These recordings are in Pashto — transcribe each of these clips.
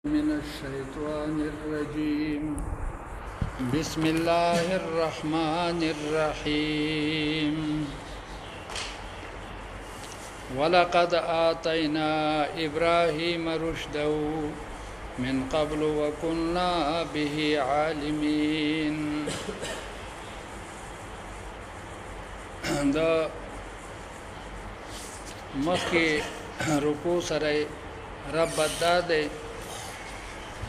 من الشيطان الرجيم بسم الله الرحمن الرحيم ولقد آتينا إبراهيم رشده من قبل وكنا به عالمين. دا مخي رکوع سره رب بداده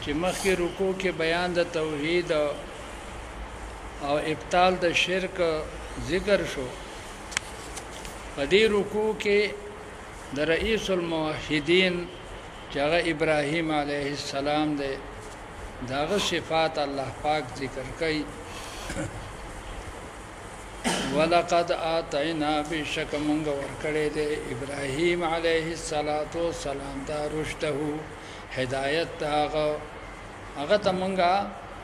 چې مخکې رکوع کې بیان د توحید او ابطال د شرک ذکر شو. په دې رکوع کې د رئیس الموحدین چې هغه ابراهیم علیه السلام دی داغه صفات الله پاک ذکر کوي. ولقد آتینا بشک مونږ ورکړې دی ابراهیم علیه السلام ته رشده هدایت هغه ته مونږه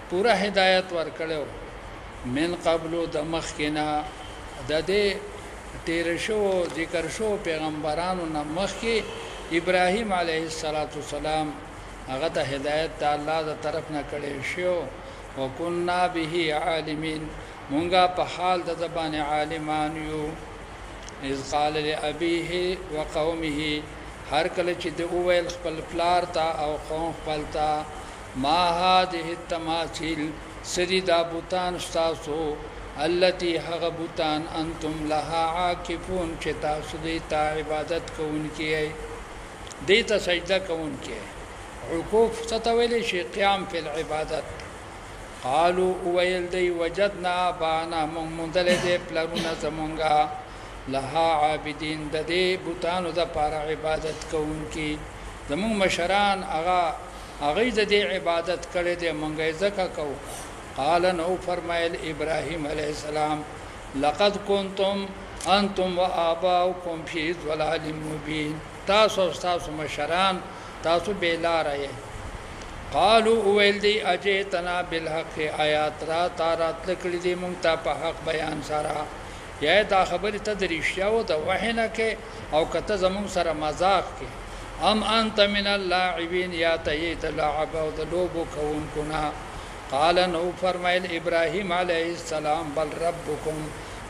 پورا هدایت ورکړو. من قبل د مخکنا د دې تیر شو ذکر شو پیغمبرانو نه مخکې ابراهیم علیه السلام هغه ته هدایت د الله د طرف نه کړی شو. وکنا به عالمین مونږه په حال د زبان عالمان یو. اذ قال لابيه وقومه هر کله چې د اویل خپل پلار تا او قوم خپل تا ما هذه التماثيل سجدا بوتان استاسو التي هغه بوتان انتم لها عاکفون چې تاسو دې ته عبادت کوونکی دې ته سجده کوونکی. عکوف ستویل شي قیام فی العبادت. قالوا اویل دی وجدنا بانا مندل دې پلرونه زمونږه لها عابدین د دې بوتانو د پاره عبادت کوونکی. زمون مشران هغه د دې عبادت کړي دې مونږه زکه کو. قال نو فرمایل ابراهیم علیه السلام لقد كنتم انتم وآباؤكم في ضلال مبين. تاسو مشران تاسو بیلار یې. قالوا ویل دی اجئتنا بالحق آیات را تارات لکړي دې مونږ ته په حق بیان سره. یا دا خبره ته درشیا و د وحینه کې او کته زمون سره مزاق کې. ام انت من اللاعبین یا ته د لعب او د لوبو کوونکو نه. قال نو فرمایل ابراهیم علیه السلام بل ربکم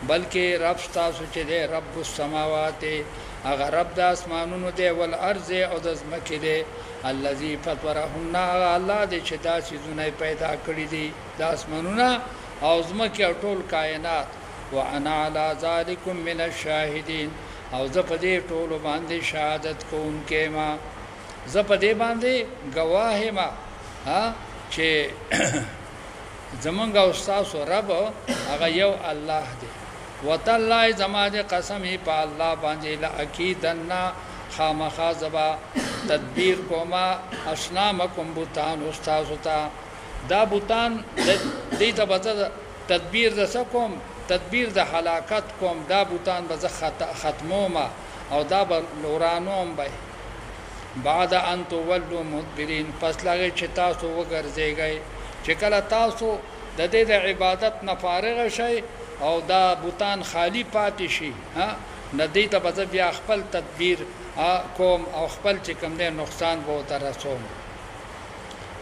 بلکې رب تاسو چې دی رب السماوات هغه رب د اسمانونو دی والارض او د ځمکې دی. الذي فطرهن الله دې چې دا چیزونه پیدا کړی دي د اسمانونو او ځمکې او ټول کائنات. وانا على ذلكم من الشاهدين او زه په دې ټولو باندې شهادت کوونکی ما. زه په دې باندې گواه ما چې زمونږ استاد رب هغه یو الله دی. وتالله زما دې قسمي په الله باندې لاکیدنا خامخا زبا تدبیر کوما اسنامکم بوتان استاد تا دا بوتان دې ته بده تدبیر دسکم تدبیر د هلاکت کوم. دا بوتان به ختموما او دا به لورانوم به بعد ان تولوا مدبرین. پس لغه چې تاسو وګرځیږئ چې کله تاسو د دې د عبادت نه فارغ شئ او دا بوتان خالی پاتې شي ندی ته به بیا خپل تدبیر کوم او خپل چې کوم دی نقصان به ترسوم.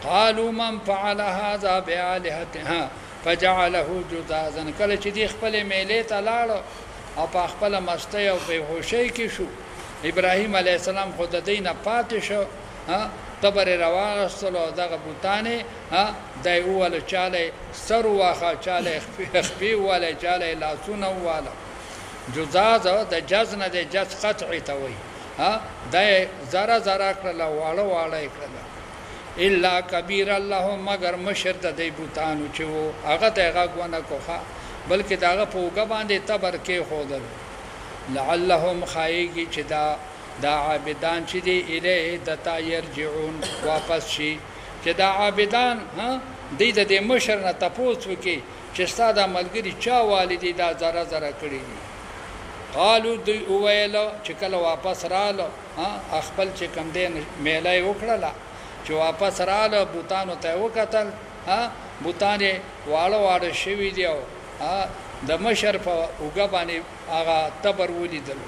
قالوا من فعل هذا بآلهتها فجعله جذاذا. کله چې دی خپل میلې ته لاړ او په خپل مستی او په هوشۍ کې شو. ابراهیم علیه السلام خود دینه پاتې شو. تبر رواغستلو دغه بوتانه دای اول چاله سر واخه چاله خفي ولا چاله لاسونه والا. جذاذ د جزنه د جز قطعی ته وای دای زرا کړل واړه کړل. الا کبیر الله مگر مشر د دی بوتانو چې وو هغه ته غوونه کوخه بلکې داغه پوګه باندې تبر کې خودل. لعلهم خایږي چې دا عابدان چې دی اله دتا يرجعون واپس شي. چې دا عابدان د مشر نه تاسو کې چې ستاسو ملګری چا والدي دا زره کړی دي. قالو دی اویلو چې کله واپس رااله خپل چې کم دین میلای وکړه چې واپس رااله بوتانو ته وکتل بوتانه واړه شوی دی د مشر په اوګه باندې هغه تبر ولیدل.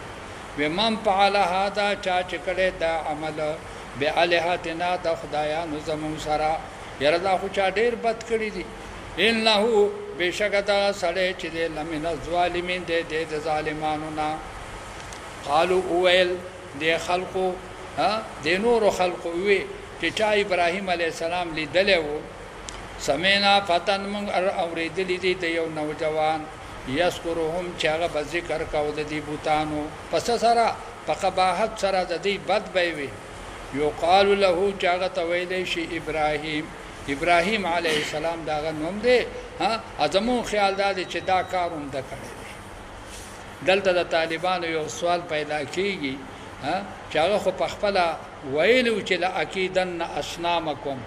ومن فعل هذا چا چې کړه دا عمل بالهاتنا د خدایانو زمون سره یره دا خو چا ډیر بد کړی دي انه بشکتا سړی چې د لمن الظالمین د ظالمانو نه قالو اویل د خلقو د نور خلقو وی چې چا ابراهیم علی السلام لیدلې وو سمینا فتن من اوریدلې دي د یو نوجوان یذکرهم چې هغه ذکر کاوه د دې بوتانو پس سره په قباحت سره د دې بد بوي یقال له چې هغه تویل شي ابراهیم علیه السلام داغه نوم دی ازمو خیال دا چې دا کاروم د کړی دی دلته د طالبانو یو سوال پیدا کیږي چې هغه خو په خپل ویلو چې لا اکیدن اسنامکم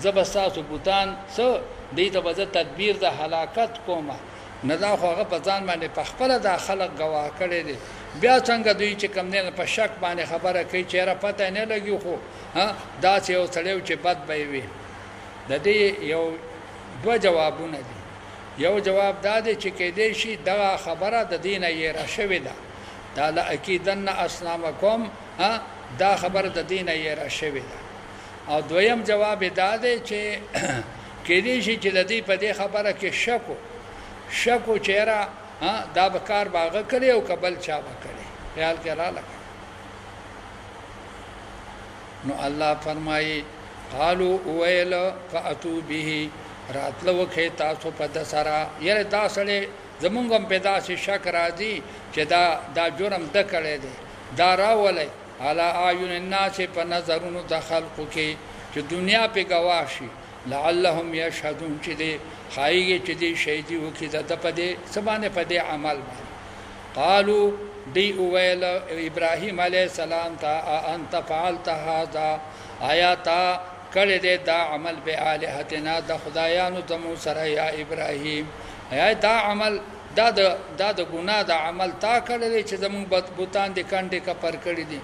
زبساسو بوتان څو دې د وځ تدبیر د هلاکت کومه نه دا خو هغه په ځان باندې په خپل د خلق گواه کړی دی بیا څنګه دوی چې کم نه په شک باندې خبره کوي چې را پته نه لګي خو دا چې یو سړیو چې بد به وي د دې یو دوه جوابونه دي یو جواب دا دی چې کې دې شي دا خبره د دینه یې را شوې ده دا لا اکیدن اسلامکم دا خبره د دینه یې را شوې ده او دویم جواب دا دی چې کې دې شي چې د دې په دې خبره کې شکو چهره دا بکار باغه کړي او قبل چا وکړي خیال کې را لګ نو الله فرمایي قالوا ويل فاتوا به راتلو کې تاسو په دسرا یره تاسو له زمونږم پیدا شي شک راځي چې دا جرم د کړي دي دا راولې علی اعین الناس په نظرونو د خلقو کې چې دنیا په گواهی لعلهم یشهدون چې دې خایږي چې دې شهیدی وکي د پدې سبانه پدې عمل قالو دی ویل ابراهیم علیه السلام ته انت فعلت هذا آیات کړه دې دا عمل به الہتنا د خدایانو تمو سره یا ابراهیم دا عمل دا د ګناه د عمل تا کړه چې زمون بوتان دې کانډه کا پر کړی دي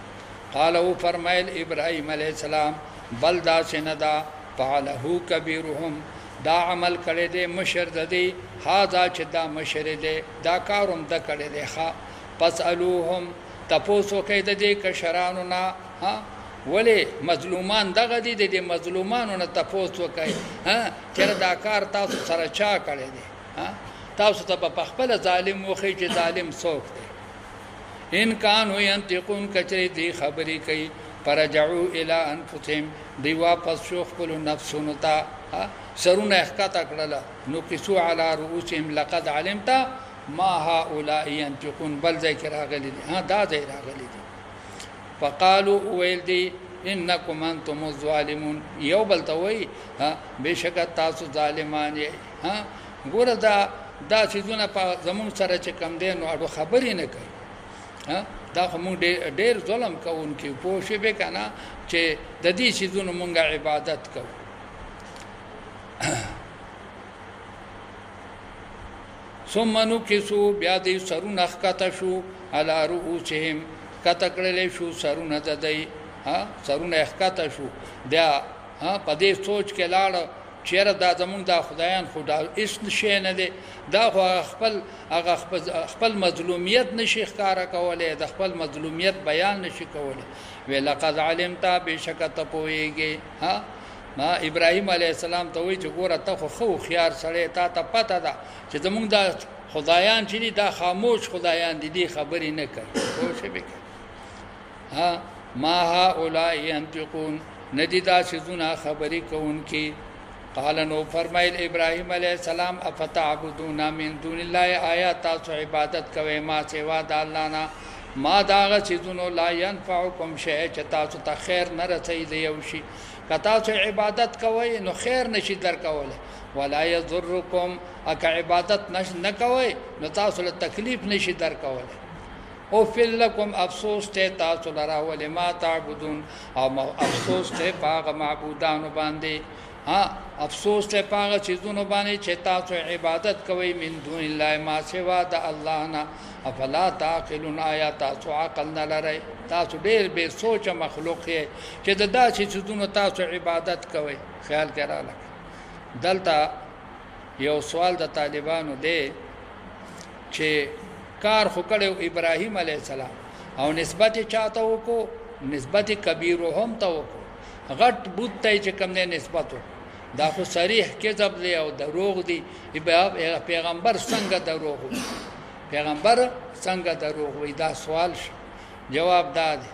قالو فرمایل ابراهیم علیه السلام بل دا سندا فعله کبیرهم دا عمل کړي دي مشر ددي هاذا چې دا مشر دي دا کاروم د کړي دي ښا پسالوهم تپوسو کې د دې کشرانو نه ولی مظلومان دغه دي د مظلومانو نه تپوسو کوي چې دا کار تاسو سره چا کړي دي تاسو ته په خپل ظالم وخی چې ظالم څوک دی ان کانوا ينطقون کچری دی خبري کوي فرجعوا الى انفسهم دی واپس شو خپل نفسونو ته سرونه احکاته کړل نو قصو علی رؤوسهم لقد علمت ما هؤلاء ينطقون بل ذکر راغلی دا ځای راغلی دي فقالوا ويل دي انکم انتم الظالمون یو بل ته وای بشک تاسو ظالمان یې ګوره دا چیزونه په زمون سره چې کم دي نو اړو خبرې نه کوي دا موږ ډېر ظلم کوونکي په شی به کنه چې د دې چیزونو موږ عبادت کوو ثم نكسوا بیا دې سرونه ښکته شو علی رؤوسهم کته کړلې شو سرونه د دې سرونه ښکته شو دا په دې سوچ کې لاړ چیرې دا زمونږ د خدایان خدا هیڅ شي نه دی دا خپل مظلومیت نشي ښکارا کولای د خپل مظلومیت بیان نشي کولای ولقد علمت بشکت پويږي ما ابراهيم عليه السلام ته وی چې ګوره ته خو خيار سره ته پته ده چې زمونږ د خدایان چې دا خاموش خدایان دي خبرې نه کوي خو شي به ما هؤلاء ينطقون ندیدا شذنا خبرې کوونکی قال نو فرمایل ابراهيم عليه السلام افتعبدون من دون الله آیات تاسو عبادت کوي ما سوا د الله نه ما داغه چیزونو لا ينفعكم شيء چې تاسو ته خیر نه رسید یو شي کتا چې عبادت کوي نو خیر نشي درکوله ولا يضركم اک عبادت نه کوي نو تاسو له تکلیف نشي درکوله او فلکم افسوس ته تاسو لرا ول ما تعبدون او افسوس ته باغ معبودانو باندې افسوس ته پاغه چیزونو باندې چې تاسو عبادت کوي من دون الله ما سوا د الله نه افلا تعقلون آیات تاسو عقل نه لرئ تاسو ډېر به سوچ مخلوق یې چې د داسې چیزونو تاسو عبادت کوي خیال کړه دلته یو سوال د طالبانو دی چې کار خو کړو ابراهيم عليه السلام او نسبت چاته وکړو نسبت کبیرهم ته وکړو غټ بوت ته چې کوم دی نسبت دا خو صریح کذب دی او دروغ دی. پیغمبر څنګه دروغ وي؟ پیغمبر څنګه دروغ وي؟ دا سوال شو. جواب دا دی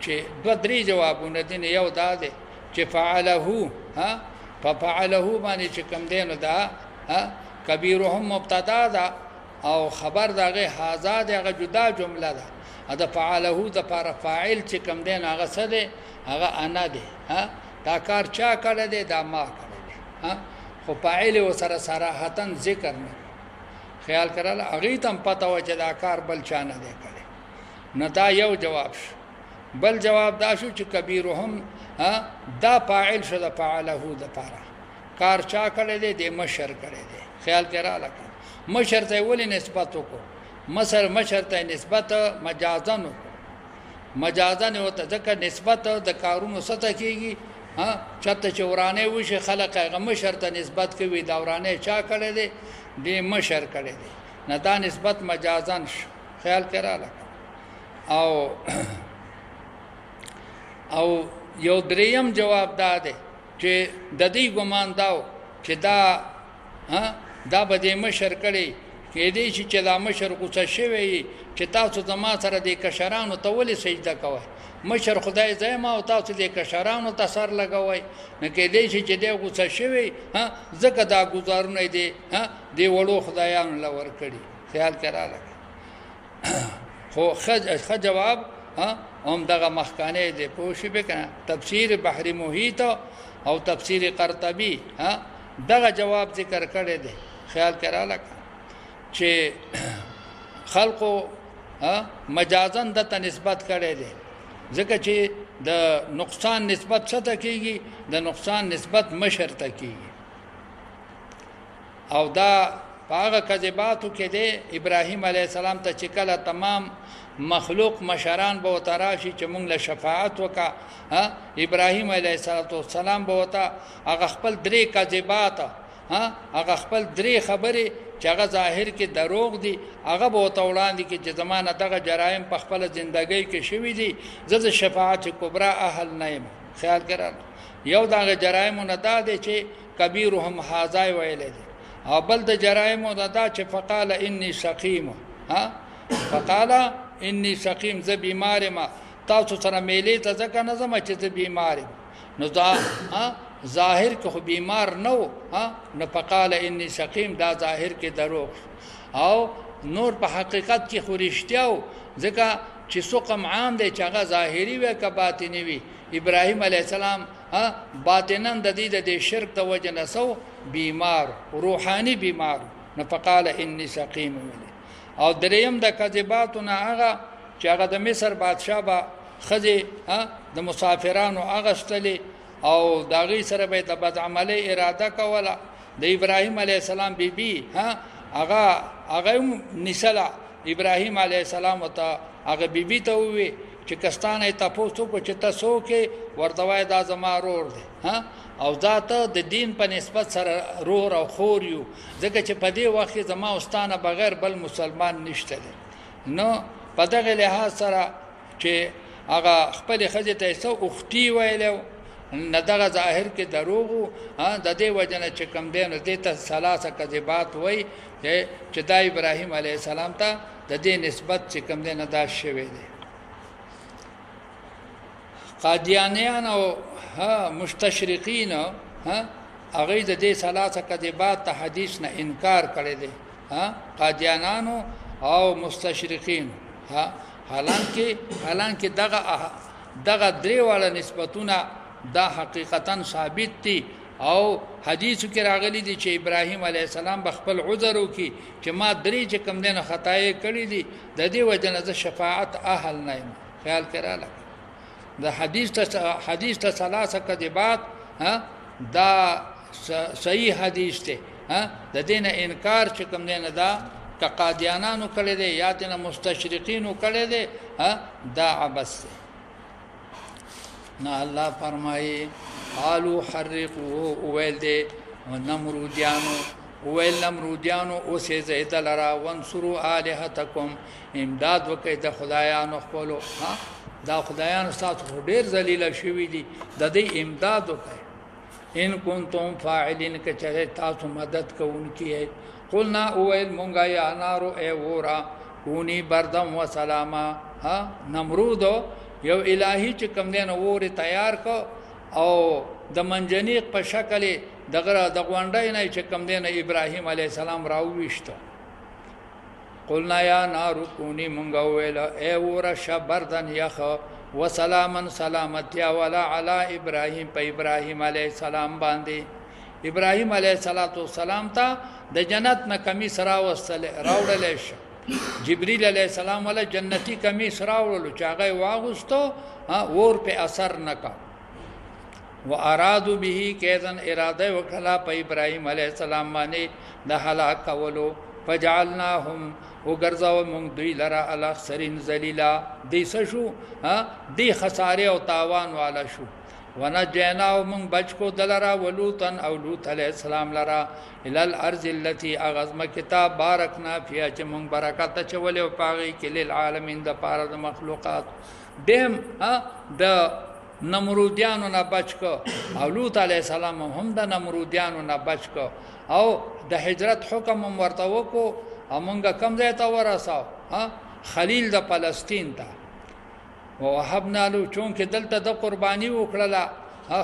چې دوه درې جوابونه دي. یو دا دی چې فعله ففعله باندې چې کوم دی نو دا کبیرهم مبتدا ده او خبر دغه هاذا دغه جدا جمله ده. دا فعله د پر فاعل چې کوم دی هغه څه دی؟ هغه انا دی. دا کار چا کړی دی؟ دا ما کړی دی. خو فاعل و سره صراحتن ذکر نه خیال کړل. هغه تم پته و چې دا کار بل چا نه دی کړی. نو دا یو جواب شو. بل جواب دا شو چې کبیرهم دا فاعل شو د فعله د پاره کار چا کړی دی؟ د مشر کړی دی. خیال کړه مشر ته ولې نسبت وکړو؟ مشر ته نسبت مجازن مجازن وته ځکه نسبت د کارونو سره کیږي. چته چورانه وشي خلک هغه مشر ته نسبت کوي. دورانه چا کړی دی؟ د مشر کړی دی. نه دا نسبت مجازن شو. خیال کړه او یو دریم جواب دا دی چې د دې ګمان داو چې دا به د مشر کړي کې دې چې دا مشر غوسه شوی چې تاسو زما سره د کشرانو ته ولې سجده کوئ؟ مشر خدای زما او تاسو د کشرانو ته سر لګوئ. نه کې دې چې دې غوسه شوی ځکه دا گزارونه دي دی وړو خدایانو لور کړي. خیال کړه خو خ جواب هم دغه مخکانه دی. پوښی به کنه تفسیر بحر محیط او تفسیر قرطبی دغه جواب ذکر کړی دی. خیال کړه لکه چې خلقو مجازن د نسبت کړی دی ځکه چې د نقصان نسبت څه ته کیږي؟ د نقصان نسبت مشر ته کیږي. او دا هغه کذباتو کې دی ابراهیم علیه السلام ته چې کله تمام مخلوق مشران به وتراشي چې مونږ له شفاعت وکا ابراهیم علیه السلام به وتا هغه خپل درې کذبات هغه خپل درې خبرې چې هغه ظاهر کې دروغ دي هغه به وتا وړاندې کې چې زمانه دغه جرایم په خپل ژوندۍ کې شوي دي زه شفاعت کبرا اهل نه یم. خیال کړه یو دغه جرایمونه دا دي چې کبیرهم هاذا ویل دي او بل د جرایمو دا چې فقال انی سقیم فقال انی سقیم زه بیمار ما تاسو سره میلې ته ځکه نه زما چې زه بیمار یم. نو دا ظاهر کې خو بیمار نه و نه فقال انی سقیم دا ظاهر کې دروغ او نور په حقیقت کې خو رښتیا و ځکه چې سقم عام دی چې هغه ظاهري وي که باطني وي. ابراهیم علیه السلام باطنن د دې د شرک د وجه نه سو بیمار روحاني بیمار نه فقال انی سقیم. او دریم د کذباتو نه هغه چې هغه د مصر بادشاه با خځه د مسافرانو اغستلې او داغي سره به د بد عملي اراده کوله. د ابراهیم علیه السلام بیبي هغه نسلا ابراهیم علیه السلام ته هغه بیبي ته وی چې کستانه تاسو کو چې تاسو کې ورتوای دا زما رور دی او ذاته د دین په نسبت سره رور او خور یو ځکه چې په دې وخت زما واستانه بغیر بل مسلمان نشته دی. نو په دغه لحاظ سره چې هغه خپل خځه ته سو اختی ویلو نه دغه ظاهر کې دروغ د دې وجنه چې کم دین د ته ثلاثه کذبات وای چې د ابراهیم علیه السلام ته د دې نسبت چې کم دین ادا شوی دی. قادیانیان او مستشرقین هغه د دې ثلاثه کذبات ته حدیث نه انکار کړی دی. قادیانانو او مستشرقین حالانکه دغه درې واړه نسبتونه دا حقیقتا ثابت دي او حدیثو کې راغلي دي چې ابراهیم علیه السلام بخپل عذر وکي چې ما درې چې کم دینه خطاې کړې دي د دې وجه نه شفاعت اهل نه یم. خیال کړه د حدیث ته ثلاثه کذبات دا صحیح حدیث ته د دین انکار چې کوم دین دا ک قادیانانو کړي دي یا تنه مستشرقینو کړي دي دا عبث نه. الله فرمایي قالو حرقوا ویل دي نمرودیانو اوسه زید لرا وانصروا الہتکم امداد وکي د خدایانو خپلو دا خدایان ستاسو ډېر ذلیله شوي دي د دې امداد وکړئ ان کنتم فاعلین که چېرې تاسو مدد کوونکي قلنا اویل مونږه یا نارو ای وورا کونی بردم و سلاما نمرود یو الهی چې کوم دین ووري تیار کو او د منجنیق په شکل دغه د غونډای نه چې کوم دین ابراهیم علی السلام راوښتو قلنا یا نارو کونی مونږه ویل ای وورا شبردن یخ و سلامن سلامتیا ولا علی ابراهیم په ابراهیم علی السلام باندې ابراهیم علیه السلام ته د جنت نه کمیس راوړل شو جبرئیل علیه السلام ولا جنتی کمیس راوړل چې هغه واغستو ور په اثر نکا و ارادو به کیدن اراده وکړه په ابراهیم علیه السلام باندې د هلاک کولو فجعلناهم وګرځاو موږ دوی لرا الاخسرین ذلیلا دې شو دې خساره او تاوان والا شو ونجيناه من بچکو دلرا ولوطن او لوط علیہ السلام لرا الى الارض التي اغزم کتاب بارکنا فيها چې من برکات چولې او پاغي کې للعالمین د پاره د مخلوقات دیم د نمرودیانو نه بچکو او لوط علیہ السلام هم د نمرودیانو نه بچکو او د هجرت حکم ورته وکړو امونګه کم ځای ته ورساو خلیل د فلسطین ته ووهبنا له چونکه دلته د قرباني وکړه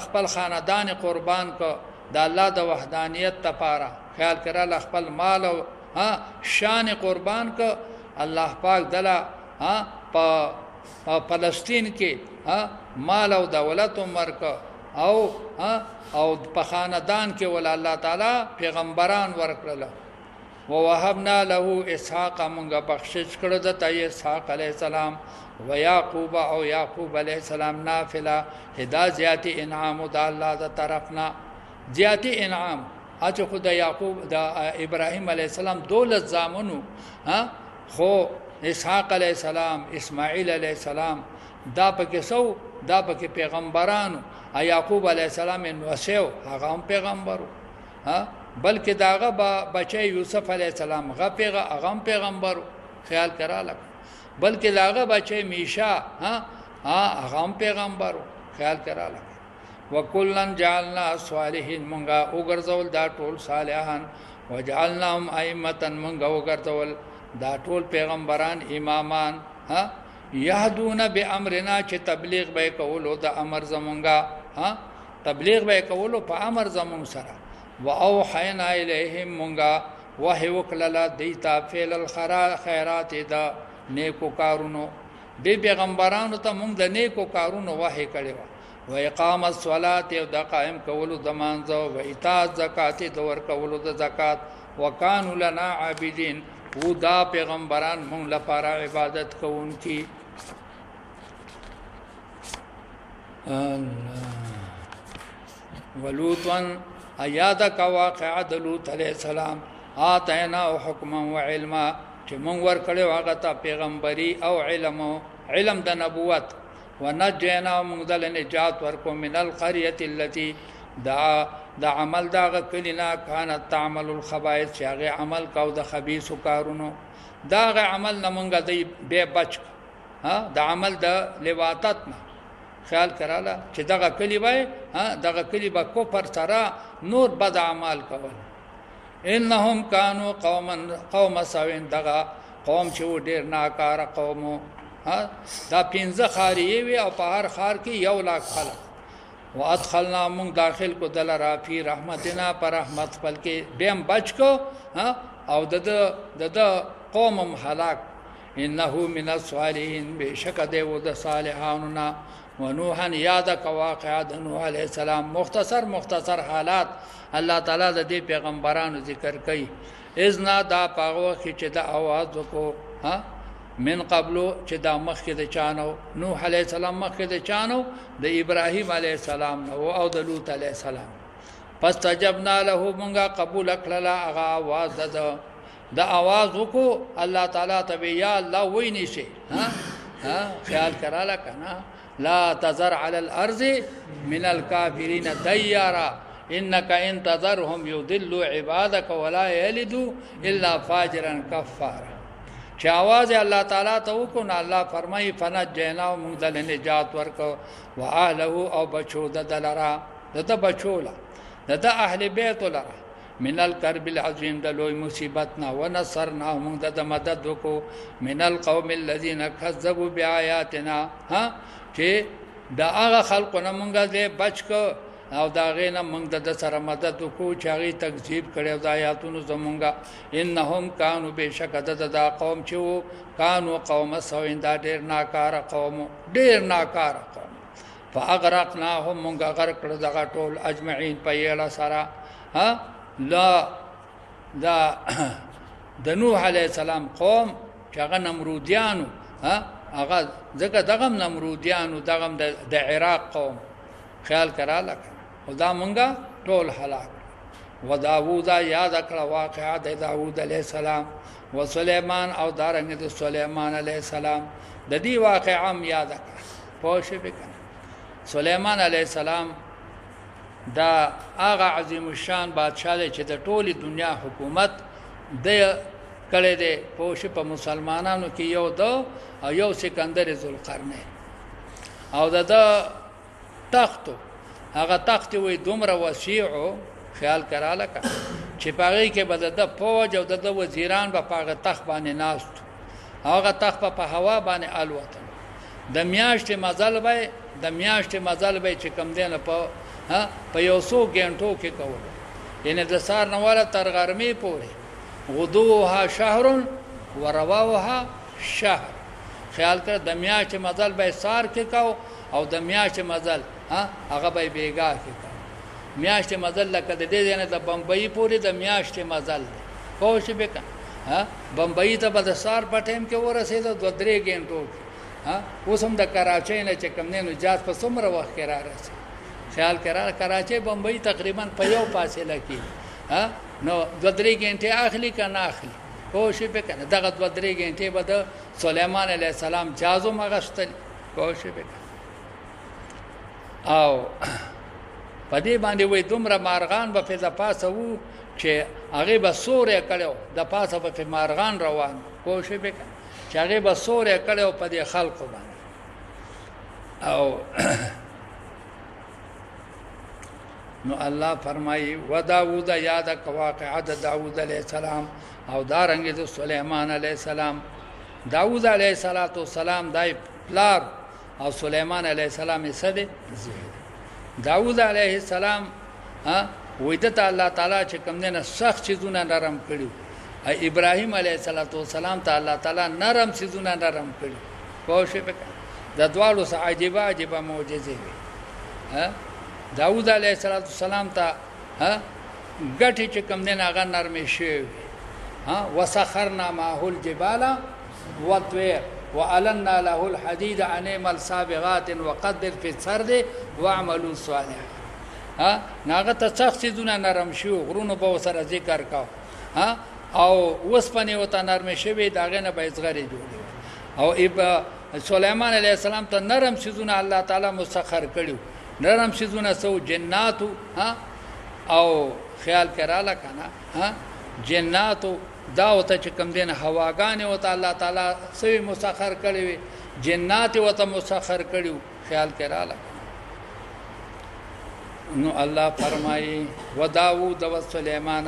خپل خاندان قربان کو د الله د وحدانیت لپاره خیال کړه خپل مال او شان قربان کو الله پاک دلا په فلسطین کې مال او دولت ورک او په خاندان کې ول الله تعالی پیغمبران ورکړل ووهبنا له اسحاق مونږه بخشش کړو د اسحاق علی السلام و یعقوب او یعقوب علیہ السلام نافله هدا زیات انعام د الله د طرفنا زیات انعام اته خدای یعقوب د ابراهیم علیہ السلام دولت زامنو خو اسحاق علیہ السلام اسماعیل علیہ السلام دا پکې سو دا پکې پیغمبرانو یعقوب علیہ السلام نو سیو هغه هم پیغمبرو بلکې داغه بچي یوسف علیہ السلام هغه هم پیغمبرو خیال کړه بلکې لاغه بچي میشا هغه هم پیغمبرو خیال کړه وکلن جعلنا صالحین مونږه وګرځول دا ټول صالحان وجعلناهم ائمه مونږه وګرځول دا ټول پیغمبران امامان یهدون بامرنا چې تبلیغ به کولو د امر زمونږه تبلیغ به کولو په امر زمون سره واوحینا الیهم مونږه وحی وکړه دیتا فعل الخيرات دا نیکو کارونو دی پیغمبرانو ته موږ د نیکو کارونو وحی کړو و اقام الصلاه او د قائم کولو د مانځو و ایتاء زکات د ور کولو د زکات وکانو لنا عابدین و دا پیغمبران موږ لپاره عبادت کوونکی ولوطن ایاد کا واقع د لوط علیہ السلام آتینا حکما و علما چې مونږ ور کړو هغه ته پیغمبري او علم د نبوت ونجینا مونږ د نجات ورکو من القريه التي دا عمل دا کلینا كانت تعمل الخبائث چې هغه عمل کاو د خبيث کارونو دا عمل نه مونږ دی به بچ دا عمل د لواتت نه خیال کراله چې دغه کلی وای دغه کلی با کو پر سره نور بد اعمال کول انهم كانوا قوم سوين دغه قوم چې ډیر ناکاره قوم دا پنځه خاریه وی او په هر خار کې یو لاک خلک وادخلنا من داخل کو دل رافی رحمتنا پر رحمت خپل کې بهم بچ کو او د قوم هلاک انه من الصالحين بشک دیو د صالحاننا ونوحا یاد کا واقعا د نوح علیہ السلام مختصر حالات الله تعالی د دې پیغمبرانو ذکر کوي اذنا دا پاغو چې د आवाज کو من قبل چې دا مخکې د چانو نوح علیہ السلام مخکې د چانو د ابراهیم علیہ السلام او د لوط علیہ السلام فاستجبنا له مونږه قبول کړل هغه आवाज د आवाज کو الله تعالی ته یا الله ویني شي خیال کراله کنه لا تذر على الارض من الكافرين ديارا انك ان تذرهم يضلوا عبادك ولا يلدوا الا فاجرا كفارا چې आवाज الله تعالی ته وکړو نو الله فرمایي فنجینا موږ د نجات ورکو واهله او بچو د دلرا د بچولا د اهل بیت لرا من الكرب العظیم د لوی مصیبتنا ونصرنا موږ د مدد وکړو من القوم الذين كذبوا بآياتنا ها چې دا هغه خلقونه موږ دې بچو او دا غینه موږ د سره مدد وکړو چې هغه تکذیب کړي د آیاتونو زمونږه انهم كانوا بشکد د قوم چې كانوا قوم سوء دا ډیر ناکاره قوم ډیر ناکاره قوم فاغرقناهم موږ غرق کړو دغه ټول اجمعين په یلا سره ها لا دا د نوح علی السلام قوم چې هغه نمرودیانو ها هغه ځکه دغه نمرودیانو دغه د عراق قوم خیال کرا لکه خدا مونږه ټول هلاک و داوود یاد کړه واقعا د داوود علیه السلام و سليمان او دارنګ د سليمان علیه السلام د دې واقعا یاد کړه پوښښ وکړه سليمان علیه السلام دا هغه عظیم الشان بادشاہ چې د ټولي دنیا حکومت د کړه د پوښښ په مسلمانانو کې یو دو او یو سکندر ذوالقرنین او د تختو هغه تخت وي دومره وسیعو خیال کراله کا چې پاره کې بد د فوج او د وزیران په پاغه تخت باندې ناست هغه تخت په هوا باندې الوته د میاشتې مزل به چې کم دینه په یو څو غنټو کې کول ینه د سار نواله تر غرمې پورې غدوها شهر ورواها شهر خیال کړ د میاشتې مزل به سار کې کاو او د میاشتې مزل هغه به بیګا کې میاشتې مزل لکه د دې نه د بمبئی پورې د میاشتې مزل کوشش وکړه بمبئی ته به د سار په ټیم کې ورسېد 2-3 غنټو اوس هم د کراچۍ نه چې کم نه نجات په څومره وخت کې را رسي خیال کرا کراچۍ بمبئی تقریبا په یو فاصله کې نو 2-3 غنټه اخلي کنه اخلي کوشش وکړه دغه 2-3 غنټه به د سليمان عليه السلام جازو مغشتل کوشش وکړه او پدې باندې وې دومره مارغان به په پاسه وو چې هغه به سورې کړو د پاسه په مارغان روان کوشش وکړه چې هغه به سورې کړو په دې خلکو باندې او نو الله فرمایي و داوود یاد کا واقعه د داوود علیه السلام او دارنګ د سليمان علیه السلام داوود علیه السلام دای پلار او سليمان علیه السلام یې سده داوود علیه السلام وېدته الله تعالی چې کوم نه سخت چیزونه نرم کړو ابراهيم علیه السلام ته الله تعالی نرم چیزونه نرم کړو کوشش وکړه د دوالو سره عجیب معجزې وي داوود علیه السلام ته ګټي چې کوم نه هغه نرمې شي وسخرنا معه الجبال والطير وألنا له الحديد أن يعمل سابغات وقدر في السرد واعملوا صالحا ناغه ته سخت دونه نرم شو غرونو به سره ذکر کا او وسپنه وته نرم شوی داغه نه به ازغری جوړي او سليمان عليه السلام ته نرم سيزونه الله تعالی مسخر کړو نرم سيزونه سو جناتو او خیال کراله کنه جناتو دا وته چې کم دین هواګانې وته الله تعالی سوي مسخر کړي جنات وته مسخر کړي خیال کراله نو الله فرمایي و داوود و سليمان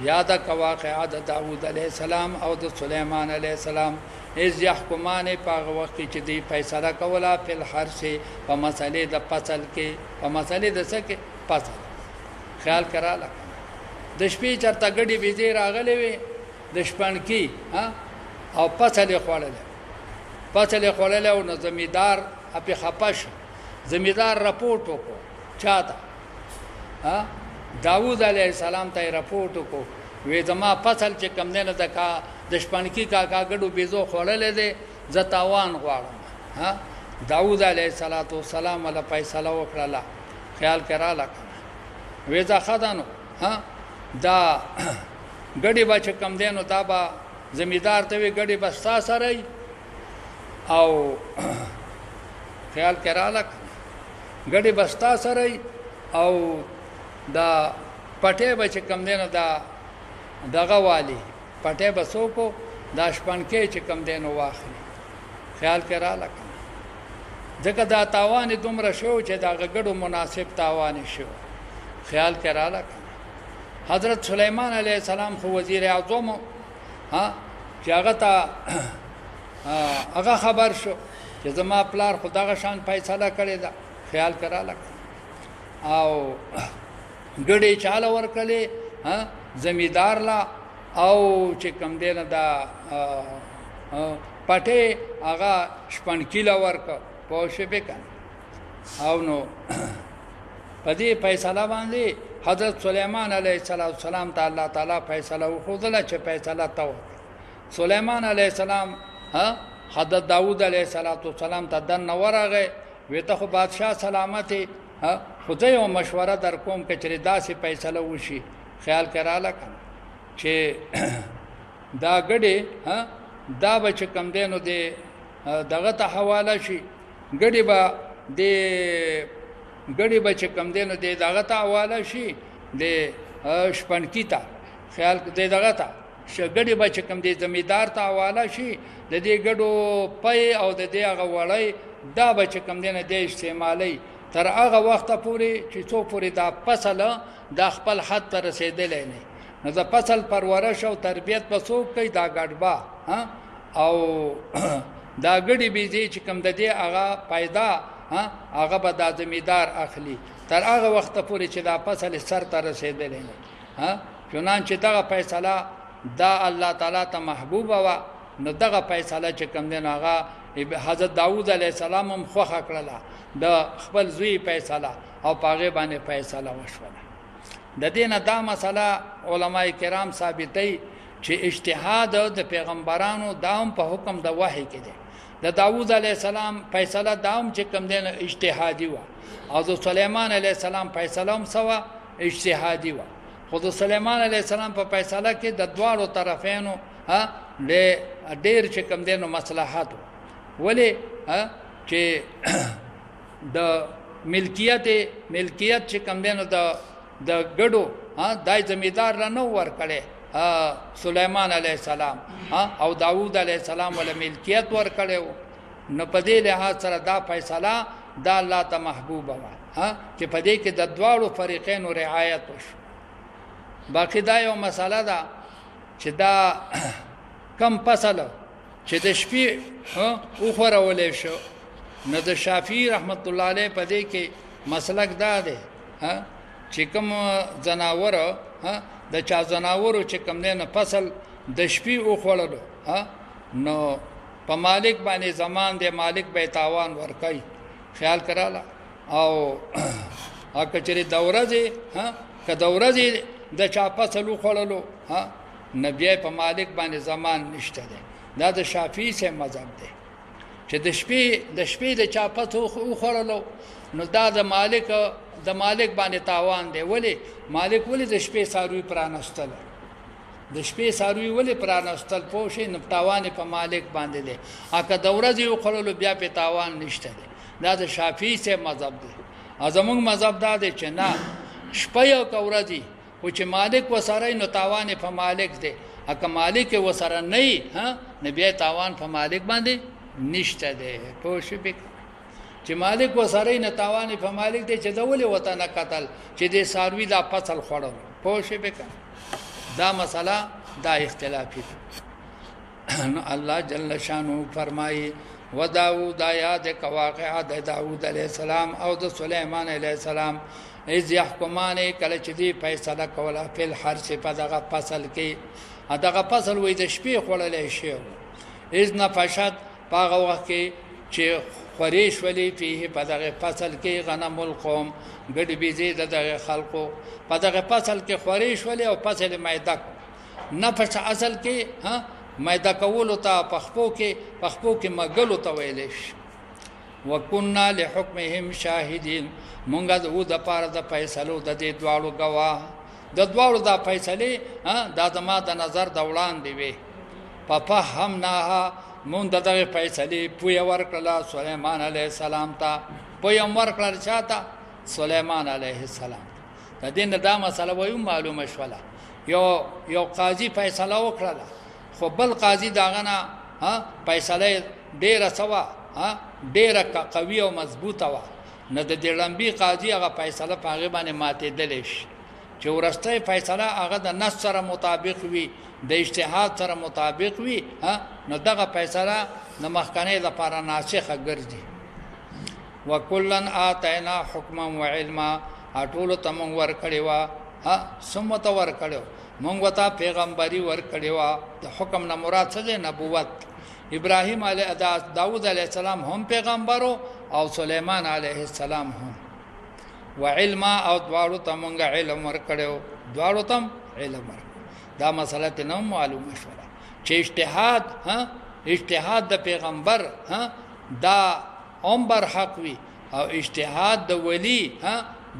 یاد کا واقعه د داوود علیه السلام او د سليمان علیه السلام از يحكمان په وخت چې دی فیصله کوله په هر څه په مسلې د فصل کې په مسلې د څه کې فصل خیال کراله د شپې چرته غړي بيزي راغلي وي د شپانکی او فصل خوړل او زمیدار په خپش زمیدار رپورټ وکړو چاته داوود علیه السلام ته رپورټ وکړو وې زما فصل چې کم نه د شپانکی کا غړو بيزو خوړل دي زتاوان غواړم داوود علیه السلام له فیصله وکړه خیال کراله وې ځا خدانو دا غړي با چې کم دینو دا با زمیدار ته وی غړي بستا سره او خیال کراله غړي بستا سره او دا پټه به چې کم دینو دا دغه والی پټه بسو کو دا شپنکې چې کم دی نو واخلي خیال کې راله که نه ځکه دا تاوان دومره شو چې د هغه ګډو مناسب تاوان شو خیال کې راله که نه حضرت سلیمان علیه السلام خو وزیر اعظم چې هغه ته هغه خبر شو چې زما پلار خو دغه شان فیصله کړې ده خیال کې راله که او ګډې چاله ورکړلې زمیندار لا او چې کم دی نه دا پټې هغه شپنکي له ورکړه پوه شوې به که او نو په دې فیصله باندې حضرت سلیمان علیه السلام ته الله تعالی فیصله وښودله چې فیصله ته وکړه سلیمان علیه السلام حضرت داود علیه السلام ته دننه ورغی وی ته خو بادشاه سلامتې خو زه یو مشوره در کوم که چېرې داسې فیصله وشي خیال کې راله که نه چې دا ګډې دا به چې کم دی نو د دغه ته حواله شي ګډې به چې کم دی نو د دغه ته حواله شي د شپنکي ته خیال د دغه ته ګډې به چې کم دی زمیندار ته حواله شي د دې ګډو پی او د دې هغه وړی دا به چې کم دی نه دی استعمالی تر هغه وخته پورې چې څو پورې دا فصل دا خپل حد ته رسېدلی نه نو د فصل پرورش او تربیت په څوک کوي دا ګډبا او دا ګډې بیزې چې کوم د دې هغه پیدا هغه به دا زمیندار اخلي تر هغه وخته پورې چې دا فصل سر ته رسېدلی نه چنانچې دغه فیصله دا الله تعالی ته محبوبه وه نو دغه فیصله چې کوم دی نو هغه حضرت داود علیه السلام هم خوښه کړله د خپل زوی فیصله او په هغې باندې فیصله وشوله د دې نه دا مسله علما کرام ثابتوي چې اجتهاد د پیغمبرانو دا هم په حکم د وحی کې دی د داود علیه السلام فیصله دا هم چې کوم دی اجتهادي وه او د سلیمان علیه السلام فیصله هم څه وه اجتهادي وه خو د سلیمان علیه السلام په فیصله کې د دواړو طرفینو ډېر چې کوم دی نو مصلحت و ولې چې د ملکیت چې کوم دی نو د ګډو دای زمیندار را نه ورکړی سلیمان علیه السلام او داود علیه السلام ولا ملکیت ورکړی و نو په دې لحاظ سره دا فیصله دا الله ته محبوبه وه چې په دې کې د دواړو فریقینو رعایت وشو باقي دا یو مسله ده چې دا کم فصل چې د شپې وخورولی شو نو د شافعي رحمت الله علیه په دې کې مسلک دا دی چې کوم ځناور د چا ځناورو چې کوم دی نو فصل د شپې وخوړلو نو په مالک باندې زمان دی مالک به تاوان ورکوي خیال کراله او که چېرې د ورځې که د ورځې د چا فصل وخوړلو نو بیا په مالک باندې زمان نشته دی دا د شافعي صاحب مذهب دی چې د شپې د چا فصل وخوړلو نو دا د مالک باندې تاوان دی ولې مالک ولې د شپې څاروي پرانستل د شپې څاروي ولې پرانستل پوه شئ نو تاوان په مالک باندې دی که د ورځې وخوړلو بیا په تاوان نشته دی دا د شافعي صاحب مذهب دی زموږ مذهب دا دی چې نه شپه او که ورځې خو چې مالک وسره نو تاوان په مالک دی که مالک وسره نه وي نو بیا تاوان په مالک باندې نشته دی پوه شئ چې مالک وسره نه تاوان په مالک دی چې د ولې وته نه قتل چې د څاروي دا فصل خوړل پوه شئ دا مسله دا اختلافي نو الله جل شانو فرمایي و داود یاد کا واقعه د داود علیه السلام او د سلیمان علیه السلام اذ يحكمان کله چې دی فیصله کوله په الحرث په دغه فصل کې دغه فصل وې د شپې خوړلې شي اذ نفشت پاغه وخت کې چې خوريش ولي فيه په دغه فصل کې غنم القوم ګډ بيزي دغه خلقو په دغه فصل کې خوريش ولي او فصل مېدا نفس اصل کې مېدا کول ته پخپو کې مګلو ته ویلې شي وکنا لحکمهم شاهدین مونږه د پاره د فیصلو د دې دواړو گواه د دواړو د فیصله د ما د نظر د وړاندې وي په فهمناها مونږ دغه فیصله پوی ورکړه سليمان عليه السلام ته پوی ورکړه چاته سليمان عليه السلام د دې نه دا مسله وایو معلومه شوله یو قاضي فیصله وکړه خو بل قاضي داغه نه فیصله ډیره سوا ډیره قوي او مضبوطه وا نه د لمبي قاضي هغه فیصله پاغه باندې ماته دلش چې ورسته فیصله هغه د نص سره مطابق وي د اجتهاد سره مطابق وي نو دغه فیصله د محکمې لپاره ناسخه ګرځي وکلن آتینا حکما وعلما اټول تم ور کړي وا سمت ور کړو مونږ وتا پیغمبري ور کړي وا د حکم نه مراد څه دی نبوت ابراهيم عليه داود عليه السلام هم پیغمبرو او سليمان عليه السلام هم وعلما او دوالو تمونږ علم ور کړو دوالو تم علم ور دا مسله ته نو معلومه شوه چې اجتهاد د پیغمبر دا هم بر حق وي او اجتهاد د ولی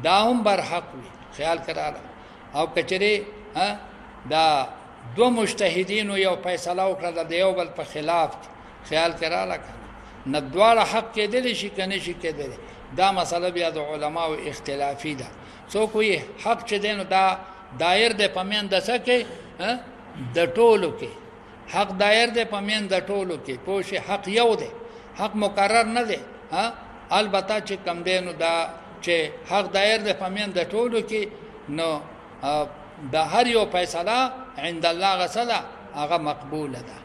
دا هم بر حق وي خیال کړه او کچره دا دو مجتهدین یو فیصله وکړه د یو بل په خلاف خیال کړه نه دواړه حق کېدل شي کنه شي کېدل دا مسله بیا د علماو اختلافي ده څو کوی حق چې دین دا دایر د پمن د سکه د ټولو کې حق دایر د پمن د ټولو کې پوښي حق یو ده حق مقرر نه ده البته چې کم دینو دا چې حق دایر د پمن د ټولو کې نو د هر یو فیصله عند الله غسله هغه مقبوله ده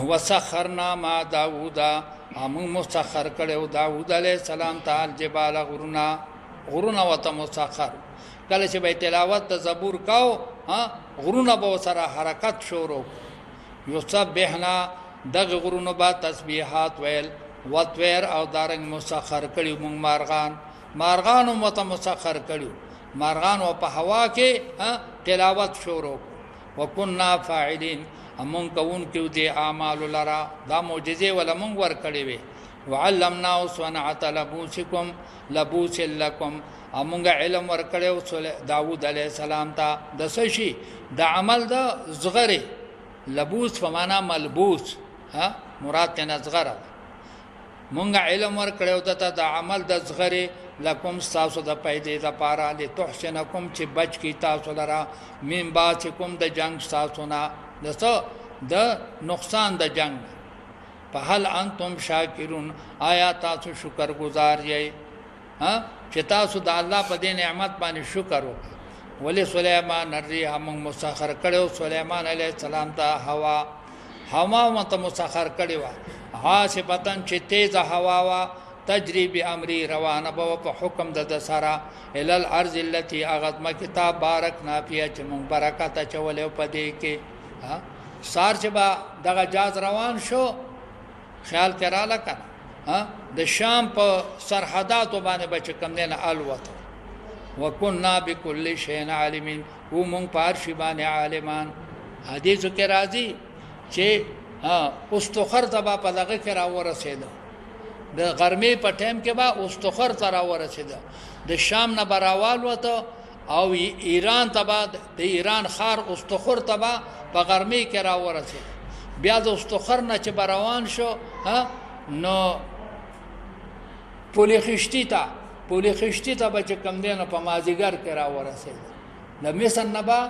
وسخرنا ما داوود امون مسخر کړو داوود علیہ السلام تعالی جبال غرونا وته مسخر کله چې به تلاوت د زبور کاو غرونا به سره حرکت شروع یسبحنا دغه غرونو با تسبیحات ویل وتویر او دارنګ مسخر کړي مونږ مارغان مت مسخر کړي مارغان او په هوا کې تلاوت شروع وکنا فاعلین امون کون کیو دي اعمال لرا دا معجزه ولا مونږ ور کړي وي وعلمنا صنعت لبوس لكم امونږ علم ور کړو داوود علیہ السلام ته د سشي د عمل د زغره لبوس فمانا ملبوس مراد نه زغره مونږ علم ور کړو ته د عمل د زغره لکم تاسو د پیدې د پاره له تحسنکم چې بچ کی تاسو لرا من باچکم د جنگ تاسو نه د نقصان د جنگ په هل انتم شاکرون آیا تاسو شکر گزار یې چې تاسو د الله په دې نعمت باندې شکر وکړئ ولې سليمان الريح موږ مسخر کړو سليمان عليه السلام ته هوا مت مسخر کړو حاسبتن چې تیز هوا وا تجري بامري روانه په حکم د سرا ال الارض التي اغذما کتاب بارکنا فيها چې موږ برکات چولې په دې کې سار چې با دغه جاز روان شو خیال کړه کنه د شام په سرحدات باندې بچ کم نه الوت وکنا بكل شيء عالمين و مونږ پار شی باندې عالمان حدیث کې راځي چې استخر تبا په دغه کې را ورسېده د غرمې په ټیم کې با استخر تر را ورسېده د شام نه براوال وته او ایران تبا د ایران خار استخر تبا په غرمې کې را ورسېده بیا د استخر نه چې روان شو نو پولی خشتی ته بچ کم دینه په مازیګر کې را ورسېد د مصر نه با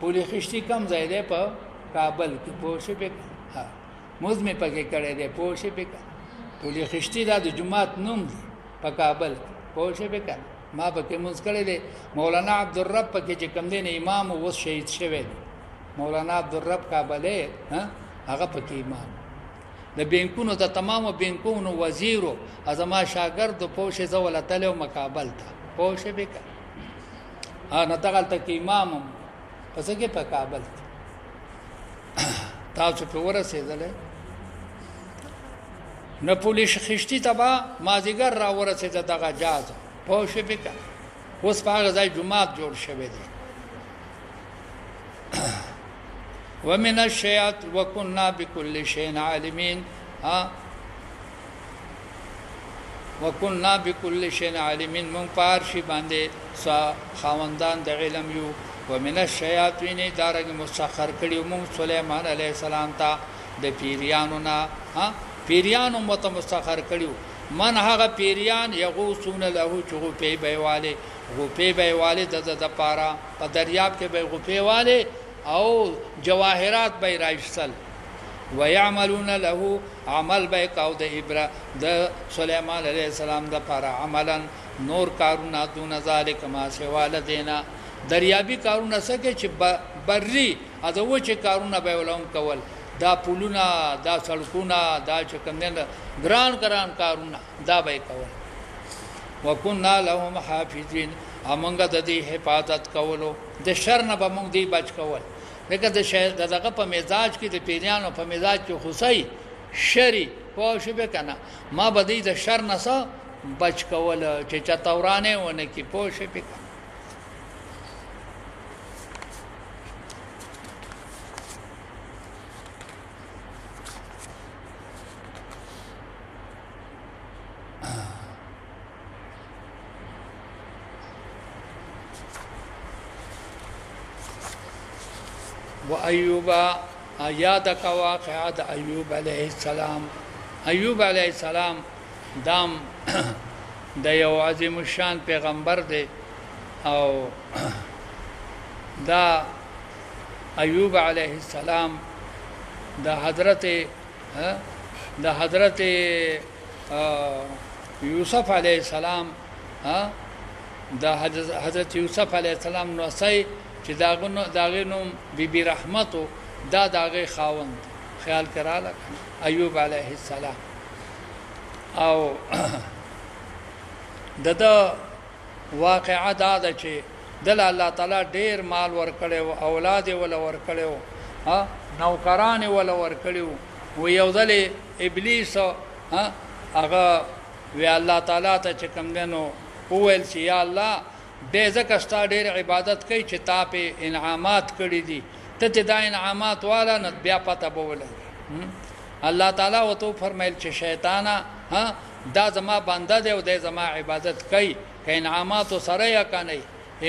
پولی خشتی کم ځای دی په کابل کې پوښې په مزمه پکې کړي دی پوښې په پولی خشتی د جمعات نوم دی په کابل پوښې په ما پکې مز کړي دی مولانا عبدالرب پکې چې کم دینه امام و شهید شوی دی مولانا عبدالرب کابلې هغه پکې امام د بینکونو د تمامو بینکونو وزیرو ازما شاګرد پوښې زولتلو مقابل ته پوښې وکړه نه تغلطه کې امام پس کې په کابل تاسو په ورسېدل نه پولیس خشتي تبا مازیګر را ورسېد دغه جاز پوښې وکړه اوس په هغه ځای جمعات جوړ شوی دی ومن الشياط وكنا بكل شيء عالمين وكنا بكل شيء عالمين من پارشي باندې خاوندان د علم یو ومن الشياطين دارنګ مسخر کړي مون سليمان عليه السلام ته د پیریانو نه پیریانو مت مسخر کړي من هغه پیریان یغوسون له چې غوپې به والے د پارا په دریاب کې به غوپې والے او جواهرات به راځل ويعملون له عمل به کو د سليمان عليه السلام د پارا عملا نور کارونه دون ذالک ما سوال دینا دریابي کارونه سکه چې بري ادو چې کارونه به ولوم کول دا پولونه دا سړکونه دا چې کمنه ګران کارونه دا به کول وکنا لهم حافظین امنګ د دې حفاظت کولو د شر نه به موږ دی بچ کول لکه د شهر دغه په مزاج کې د پیریانو په مزاج کې خصای شری پوه شو به کنه ما به د شر نه سره بچ کول چې چتورانه ونه کې پوه شو به و ایوب یاد کا واقعہ د ایوب علیہ السلام ایوب علیہ السلام دام د یو عظیم الشان پیغمبر دی او دا ایوب علیہ السلام د حضرت یوسف علیہ السلام د حضرت یوسف علیہ السلام نو سي چې داغه نوم بیبي رحمتو دا داغه خاوند خیال کراله ایوب علیه السلام او دغه واقعا دا ده چې دل الله تعالی ډیر مال ورکړو اولاد ولا ورکړو ها نوکران ولا ورکړو و یو ځل ابلیس هغه وی الله تعالی ته چې کوم دنو وویل چې یا الله دې ځکه ستا ډېر عبادت کوي چې تا په انعامات کړی دي ته دا انعامات والا نه بیا پته بوله الله تعالی وته فرمایل چې شیطانا دا زما بنده دی او د زما عبادت کوي ک انعامات سره یا کني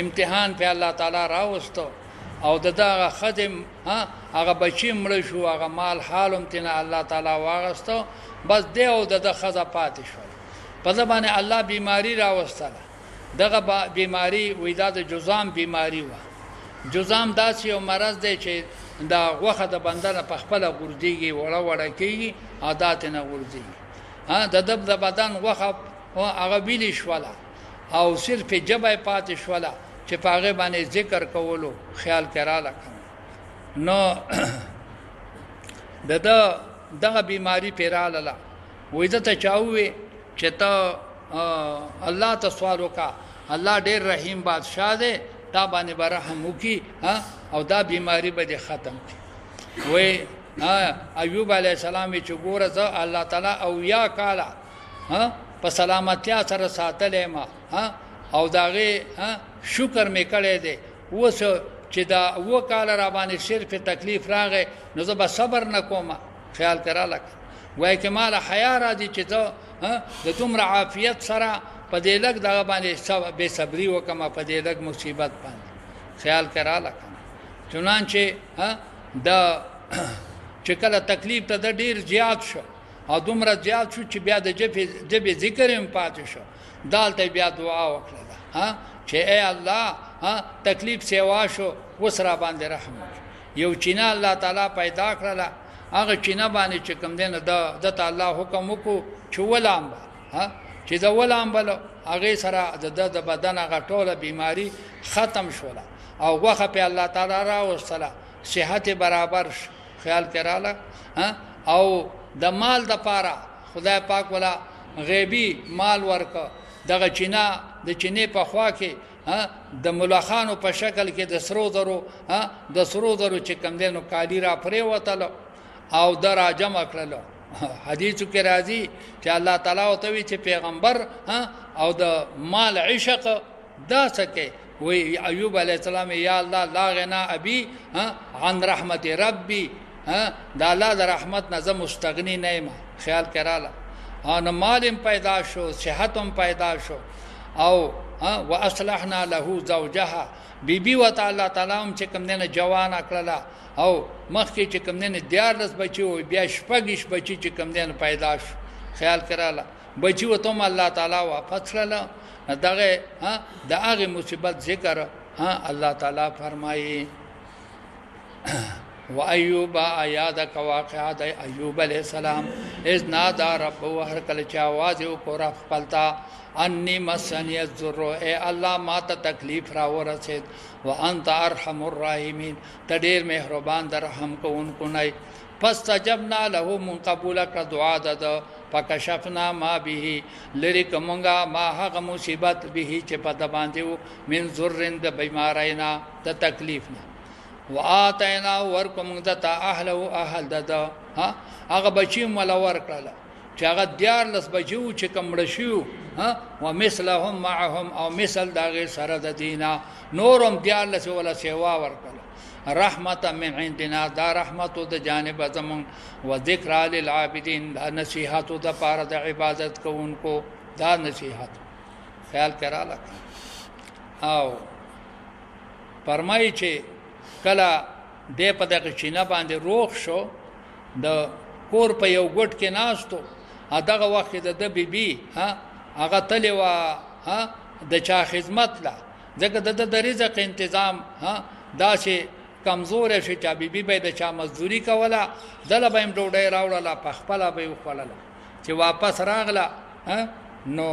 امتحان په الله تعالی راوستو او دغه خدم هغه بچی مړ شو هغه مال حالم تنه الله تعالی واغستو بس دی او د خزه پاتې شو په ځبانه الله بیماری راوستله دغه بیماری وېدا د جزام بیماری و جزام داسې یو مرض دی چې دا غوخه د بندر په خپل غرديږي وړه کیږي عادت نه غرديږي د بدن غوخه هغه ویل شولا او صرف جبه پاتې شولا چې پاغه باندې ذکر کولو خیال کراله نو دغه بیماری پیراله وېدا ته چاوي چې ته الله ته سوال وکا الله ډېر رحیم بادشاہ دی تا باندې برحم وکي او دا بیماری به ختم کی وې ایوب علی السلام چې ګوره ز الله تعالی او یا کالا په سلامتیا سره ساتلې ما او داغه شکر می کړې دي اوس چې دا و کال را باندې صرف تکلیف راغې نو زه به صبر نکوم خیال کراله وای کمال حیا را دي چې ته د دومره عافیت سره په دې لګ دغه باندې به صبري وکما په دې لګ مصیبت باندې خیال کراله چنانچه دا چې کله تکلیف ته د ډیر زیات شو او دومره زیات شو چې بیا د جبه ذکر هم پاتې شو دالته بیا دعا وکړه چې اے الله تکلیف سیوا شو وسره باندې رحم یو چینه الله تعالی پیدا کړله هغه چینه باندې چې کوم دین د تعالی حکم وکړو چې ولام چې دا ولام بل هغه سره د بدن هغه ټوله بیماری ختم شوله او وخه په الله تعالی را وصله صحت برابر خیال کراله او د مال د پاره خدای پاک ولا غیبی مال ورک دغه چینه د چینه په خوا کې د ملخانو په شکل کې د سرو درو چې کم دینو کالی را پرې وتل او درا جمع کړلو حدیث کې راځي چې الله تعالی او توي چې پیغمبر او د مال عشق دا سکه وی ایوب علیہ السلام یا الله لا غنا ابي عن رحمت ربي دا الله د رحمت نه مستغنی نه ما خیال کراله ان مالم پیدا شو صحتم پیدا شو او واصلحنا له زوجها بیبي وتعالى تعالی چې کوم نه جوان کړلا او مخکې چې کوم نه دیارلس بچي او بیا شپږش بچي چې کوم نه پیدا شو خیال کراله بچی وته الله تعالی واپس کړل دغه د هغه مصیبت ذکر الله تعالی فرمایي و ایوب آیاد کا واقعہ د ایوب علیہ السلام اذ نادى ربه هر کله چا आवाज وکړه خپلتا انی مسنی الضر اے الله ما ته تکلیف را ورسید وانت ارحم الراحمین ته ډیر مهربان در رحم کوونکو نه فاستجبنا له من قبول کا دعا د فکشفنا ما به لریک مونږه ما هغه مصیبت به چې په د باندې من ذرن د بیمارینا د تکلیف نه واتینا ورکم دتا اهله اهل ددا هغه بچی مل ورکړه چې هغه دیار لس بچو چې کمړ شو ومثلهم معهم او مثل دغه سره د دینا نورم دیار لس ولا سیوا ورکړه رحمت من عندنا دا رحمت د جانب زمون و ذکر للعابدین دا نصیحت د پاره د عبادت کوونکو دا نصیحت خیال کرا لک او فرمایي چې کله دې په دغه چینه باندې روغ شو د کور په یو ګټ کې ناستو دغه وخت د بیبي هغه تلې وا د چا خدمت لا ځکه د رزق تنظیم دا چې کمزور شي چې بیبي به د چا مزدوري کوله دله به ډوډۍ راوړله په خپل به وخړله چې واپس راغله نو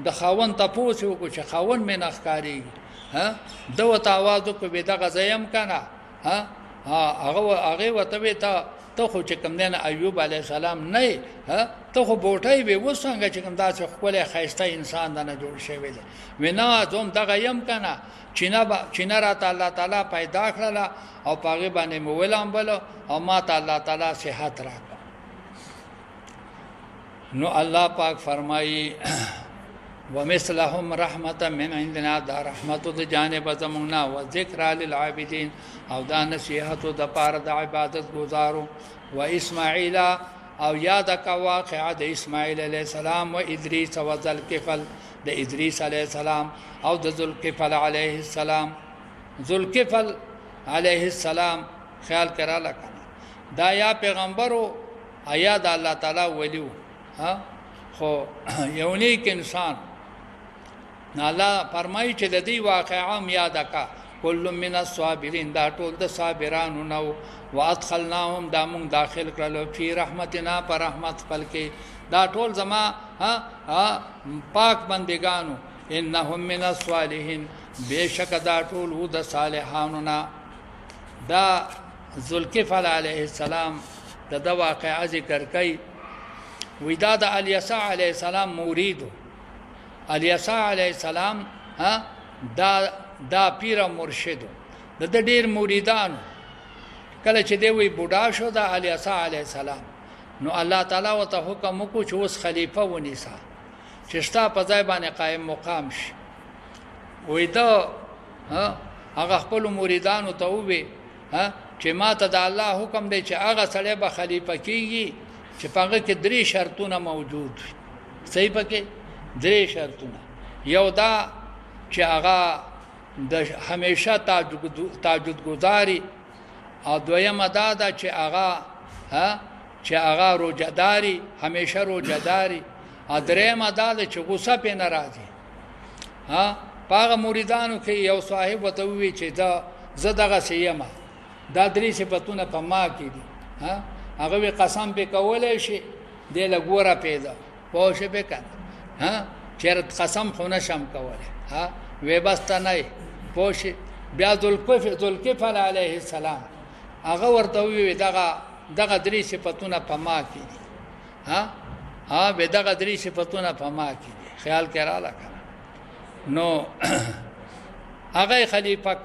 د خاون تاسو کو چې خاون مې نخکاری دو تاوازو کو به دغه زیم کنه هغه وته ته خو چې کوم دین ایوب علی السلام نه ته خو بوټي به وسنګ چې کوم داسې خپل خیسته انسان نه جوړ شوی دی وینا زوم دغه یم کنه چینا را الله تعالی پیدا کړل او پاغه باندې مولام بل او ما تعالی تعالی صحت راکړه نو الله پاک فرمایي ومثلهم رحمتا من عندنا دا رحمت د جانب زمونا و ذکر للعابدین او دا نصیحت د پاره د عبادت گزارو و اسماعیل او یاد کا واقعه د اسماعیل علیہ السلام و ادریس و ذوالکفل د ادریس علیہ السلام او د ذوالکفل علیہ السلام ذوالکفل علیہ السلام خیال کرا لکنه دا یا پیغمبرو آیا د الله تعالی ولیو خو یو نیک انسان الله فرمایي چې د دې واقعا یاد کا کل من الصابرین دا ټول د صابرانو نو وادخلناهم دا مونږ داخل کړل فی رحمتنا پر رحمت خپل کې دا ټول زما پاک بندگانو انهم من الصالحین بشک دا ټول و د صالحانو نا دا ذوالکفل علیه السلام د واقعا ذکر کوي ودا د الیسع علیہ السلام موریدو الیسع علیہ السلام دا پیر مرشدو د ډیر مریدانو کله چې دی وی بوډا شو د الیسع علیہ السلام نو الله تعالی وته حکم وکړو چې اوس خلیفہ ونیسا چې ستا په ځای باندې قائم مقام شي وې ته هغه خپل مریدانو ته وې چې ما ته د الله حکم دی چې هغه سړی به خلیفہ کیږي چې پاګه کې درې شرطونه موجود صحیح پکې درې شرطونه یو دا چې هغه د همیشه تهجد گزاري او دویمه دا چې هغه روزداري همیشه روزداري ا درېمه دا چې غصه په ناراضي پاګه مریدانو کې یو صاحب وته وی چې دا زدغه سیمه دا درې صفاتونه په ما کې دي هغه قسم به کولای شي د لګوره پیدا پوه شي به کنه چیرته قسم خو نشم کولای وې بس نه پوه شي بیا ذوالکفل علیه السلام هغه ورته وی دغه درې صفاتونه په ما کې دي به دغه درې صفاتونه په ما کې دي خیال کړه نو هغه خلیفہ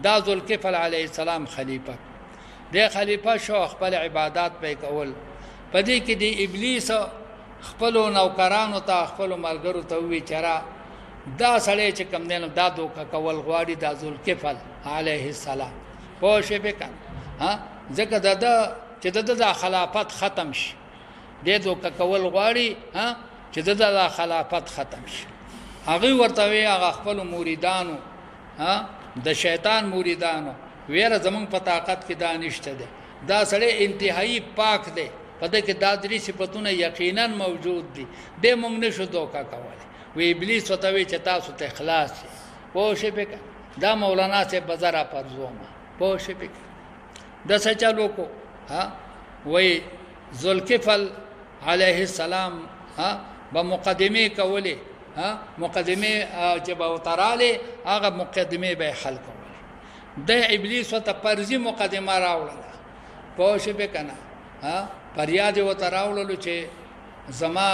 دا ذوالکفل علیه السلام خلیفہ د خلیفہ شو خپل عبادت په کول پدې کې دی ابلیس خپل نوکرانو ته خپل ملګرو ته وی چرا دا سړی چې کم دینو دا دوکه کول غواړي د ذوالکفل علیه السلام په شی به کړه ځکه دا چې د خلافت ختم شي د دوکه کول غواړي چې د خلافت ختم شي هغه ورته وی هغه خپل مریدانو د شیطان مریدانو ویره زمون په طاقت کې دانشته ده دا سړی انتهایی پاک دی پدې کې دا درې صفاتونه یقینا موجود دي د موږ نشو دوکا کولای وی ابلیس وتوي چې تاسو ته اخلاص پوه شئ پک دا مولانا سے بازارا پرزوما پوه شئ پک د سچالو کو ها وی ذوالکفل علیه السلام ها بمقدمه کوله ها مقدمه چې به وتراله هغه مقدمه به حل کوله د ابلیس وت پرزي مقدمه راوړه پوه شئ پک نه ها پریاد وتراولو چې زما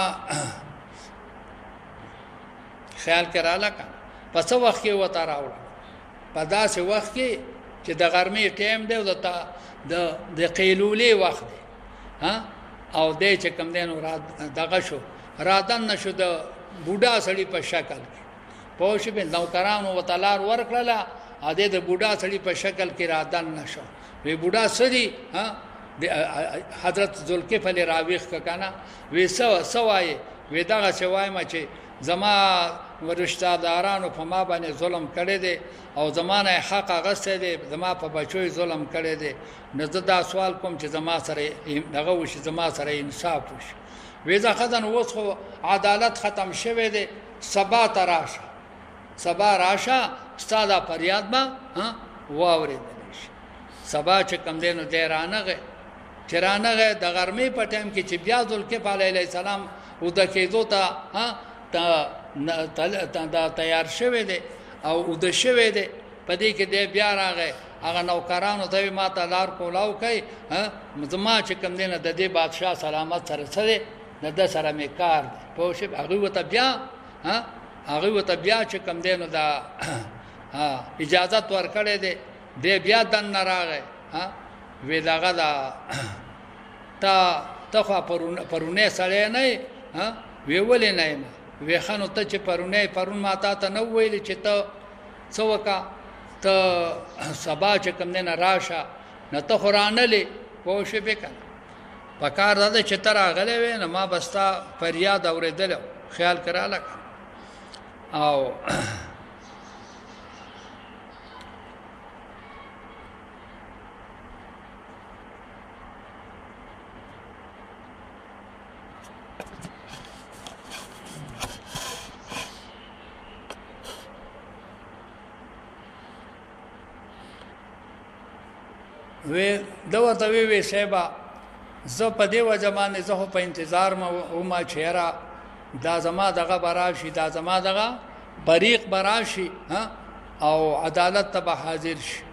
خیال کراله کا پس وخت کې وته راوړل په داسې وخت کې چې د غرمې ټیم دی او د قیلولې وخت دی ها او دې چې کم دینو رات دغه شو راتن نشو د بوډا سړی په شکل په شپه نوکرانو وتلار ورکړه ا دې د بوډا سړی په شکل کې راتن نشو وی بوډا سړی ها حضرت ذوالکفل راویخ کنا وی سوای وی دغه شوای ما چې زما ورشتہ دارانو په ما باندې ظلم کړی دی او زمانه حق غسه دی زما په بچوي ظلم کړی دی نو دا سوال کوم چې زما سره دغه وشي زما سره انصاف وشي ویزا خدان اوس خو عدالت ختم شوه دی سبا تراشه سبا راشه ستاده فریاد ما واورېدل شي سبا چې کم دینو دیرانغه چرانغه د غرمې په ټیم کې چې بیا ذوالکفل علیه السلام او د کېدو ته تا تیار شوه دی او د شوه دی پدې کې دی بیا راغی هغه نوکرانو ته ما ته لار کولاو کوي زما چې کم دینه د دې بادشاہ سلامت سره سره د سره مې کار په شپ هغه وته بیا هغه وته بیا چې کم دینه دا اجازه ورکړې دی دی بیا دن راغی وی داغه دا تا خو پرونه سره نه وی ولې نه وی خانو ته چې پرون ماته ته نو ویل چې ته څوکا ته سبا چې کوم نه راشه نه ته قرانلې پوښې وکړه پکار ده چې تر غلې و نه ما بستا فریاد اوریدل خیال کراله او وی دوته وی شیبا زه په دی وجمانه زه په انتظار ما چهره دا زما دغه براشي دا زما دغه بریق براشي او عدالت ته حاضر شي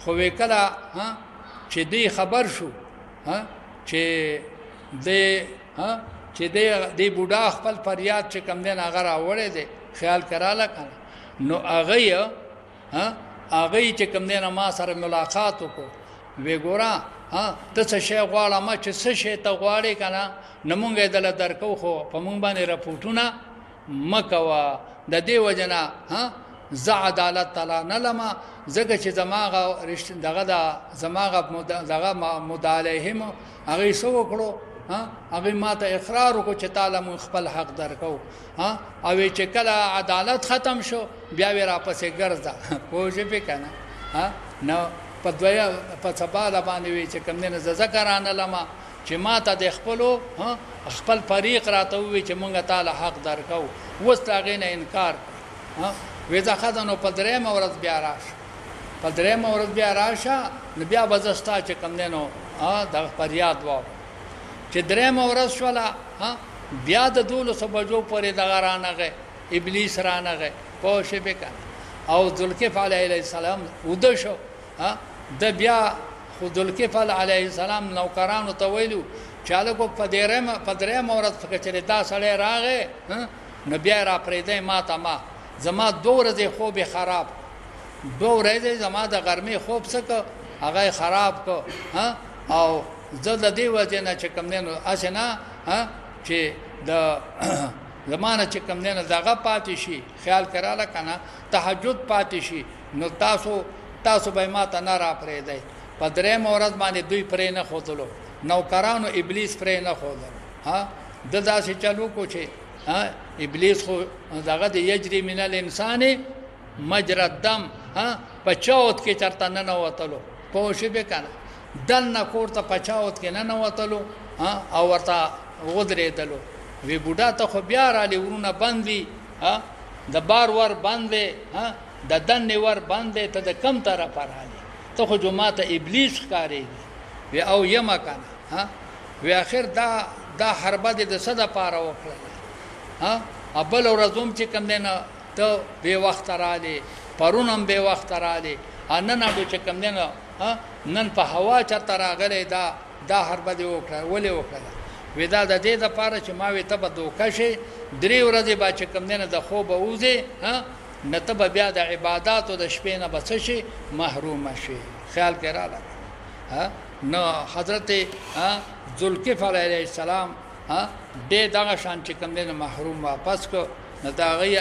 خو وکړه چې دی خبر شو چې دی بوډا خپل فریاد چې کم دین هغه راوړې دی خیال کراله کنه نو هغه چې کم دین ما سره ملاقات وکړو وی ګورا ته څه شی غواړم ما چې څه شی ته غواړې کنه نمونږه دل درکو خو په مونږ باندې رپورټونه مکوا د دې وجنا ز عدالت تعالی نه لما زګه چې زماغه رشتہ دغه زماغه دغه مدالهم هغه سو وکړو هغه ماته اقرار وکړو چې تعالی مون خپل حق درکو او چې کله عدالت ختم شو بیا ورا پسې ګرځا پوجې په کنه نو په دویا په سبا باندې وی چې کوم نه ذکرانه لما چې ما ته د خپل فریق راته وی چې مونږه تعالی حق درکو وستاغې نه انکار وېځه خدانو په درې مورز بیا راشه په درې مورز بیا راشه نو بیا وځستا چې کوم نه نو د فریاد و چې درې مورز شولا بیا د دولو سبجو پرې دغه رانغه ابلیس رانغه پوښې بک او ذوالکفل علیه السلام ود شو د بیا ذوالکفل علیه السلام نوکرانو ته ویلو چاله کو پدره مورد فکر چره دا سړی راغې نو بیا را پرېدې ما زما 2 ورځې خوب خراب 2 ورځې زما د غرمې خوب څخه هغه خراب کو او زه د دې وجه نه چې کم نه اسنه چې د زمانه چې کم نه دغه پاتې شي خیال کراله کنه تهجد پاتې شي نو تاسو به ما ته نه را پرې دی په درې مورز باندې دوی پرې نه خودلو نوکرانو ابلیس پرې نه خودل د داسې چلو کو چې ابلیس خو دغه د یجری من الانسان مجرى الدم پچاوت کې چرته نه وتلو پوښې به کنه دن نه کوړه پچاوت کې نه وتلو او ورته ودرېدلو وی بوډا ته خو بیا را لورونه بندي د بار ور باندې د دنې ور باندې ته د کم طرف راځي ته خو جماعت ابلیس ښکاري وی او یما کنه وی اخر دا حربه د صدا پاره وکړه ابل ورځوم چې کم دینه ته به وخت راځي پرونم به وخت راځي نن اډو چې کم دینه نن په هوا چرته راغلی دا حربه دی وکړه ولې وکړه ودا د دې د پاره چې ما وی ته به دوکه شي درې ورځې با چې کم دینه د خوب اوځي نتب بیا د عبادت او د شپې نه بچ شي محروم شي خیال کې را لګا نو حضرت ذوالکفل علیه السلام دې دغه شان چې کوم دین محروم واپس کو نه دا غي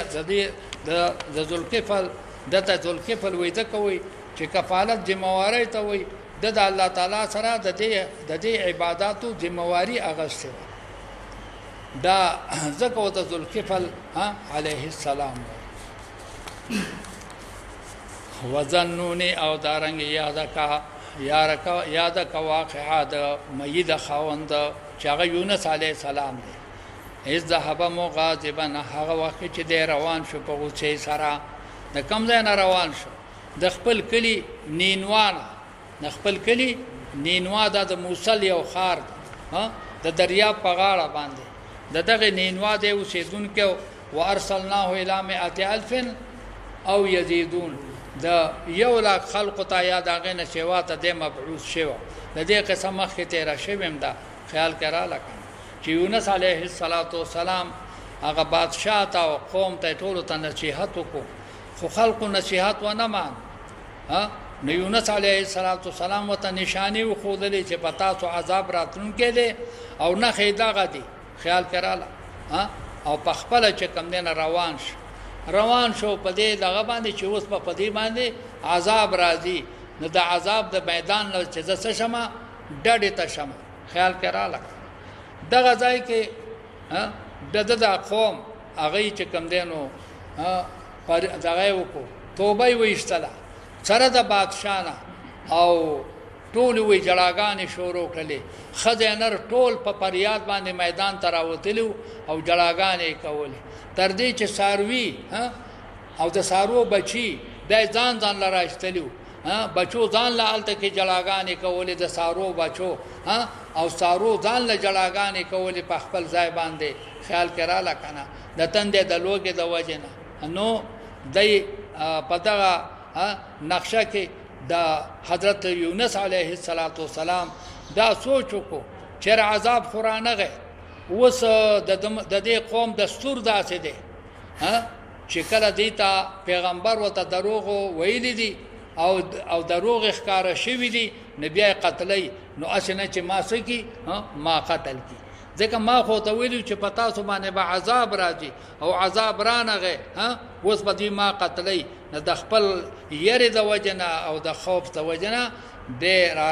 د ذوالکفل دته ذوالکفل وې ته کوي چې کفالت ذمہواری ته وي د الله تعالی سره د دې عبادتو ذمہواری اغسته دا زکه وت ذوالکفل علیه السلام وزنونی او دارنګ یاد کا واقعا د مید خوند چې هغه یونس علیه السلام دی از ذهب مغاضبا هغه وخت چې دی روان شو په غوسه سره د کم ځای نه روان شو د خپل کلی نینوانه د خپل کلی نینوا د موصل یو خار د دریاب په غاړه باندې دغه نینوا دی اوسیدونکو وارسلناه الی 100,000 او یزيدون د یو لاک خلق ته یا دغه نشوات د مبعوث شو د دې قسم مخ ته را شوم دا خیال کرا لکه چې یونس علیه السلام هغه بادشاہ ته او قوم ته ټول ته نصیحت وکړو خو خلق نصیحت و نه مان نو یونس علیه السلام وته نشانی و خودلې چې پتا سو عذاب راتلون کې دي او نه خیدا غدي خیال کراله او په خپل چې کم دین روان شو په دې دغه باندې چې اوس په دې باندې عذاب راځي نو د عذاب د میدان له چې زسه شمه ډډه ته شمه خیال کراله دغه ځای کې د قوم هغه چې کم دینو پر دغه وکړو توبه ویستله سره د بادشاہ او ټول وی جړاګانې شروع کړلې خزینر ټول په پریاد باندې میدان ته راوتلو او جړاګانې کولې تر دې چې ساروي او د سارو بچي د ځان لراستلو بچو ځان لالته کې جړاګانې کولې د سارو بچو او سارو ځان له جړاګانې کولې په خپل ځای باندې خیال کراله کنه د تندې د لوګي د وجنه نو دای پدغه نقشه کې د حضرت یونس علیه السلام دا سوچ وکړو چې عذاب خورانه غي اوس د دې قوم دستور داسې دی چې کله دیتا پیغمبر وته دروغ ویل دي او دروغ ښکارا شوی دي نبی قتلای نو اسنه چې ما سکی ما قتل کی ځکه ما خو ته ویلو چې پتا سو باندې به عذاب راځي او عذاب رانغه اوس به دې ما قتلای نه د خپل یری د وجنه او د خوف د وجنه د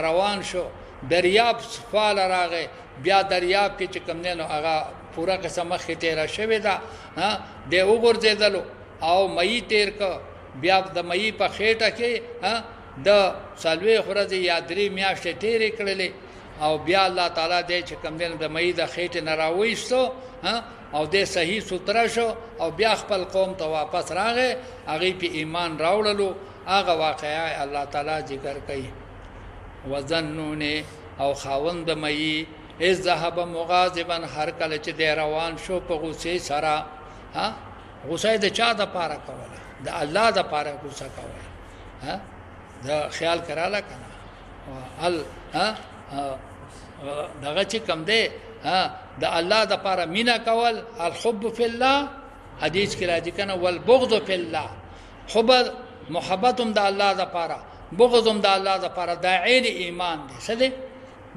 روان شو دریاب فال راغه بیا دریاب کې چې کم نه هغه پورا قسم مخ ته را شوی دا د وګرځیدلو او مئی تیر ک بیا د مئی په خېټه کې د سالوي خورځي یادري میاشتې تیرې کړلې او بیا الله تعالی دې چې کم دین د مئی د خېټه نه راوېستو او دې صحیح ستر شو او بیا خپل قوم ته واپس راغې هغه په ایمان راوړلو هغه واقعي الله تعالی ذکر کوي وزنون او خاوند مئی از ذهب مغاضبا هر کله چې د روان شو په غوسه سره غوسه د چا د پاره کوله د الله د پاره غوسه کوله دا خیال کراله کنه ال دغه چې کم دی د الله د پاره مینا کول الحب فی الله حدیث کې راځي کنه والبغض فی الله حب محبتم د الله د پاره بغضم د الله د پاره د عین ایمان دی څه دی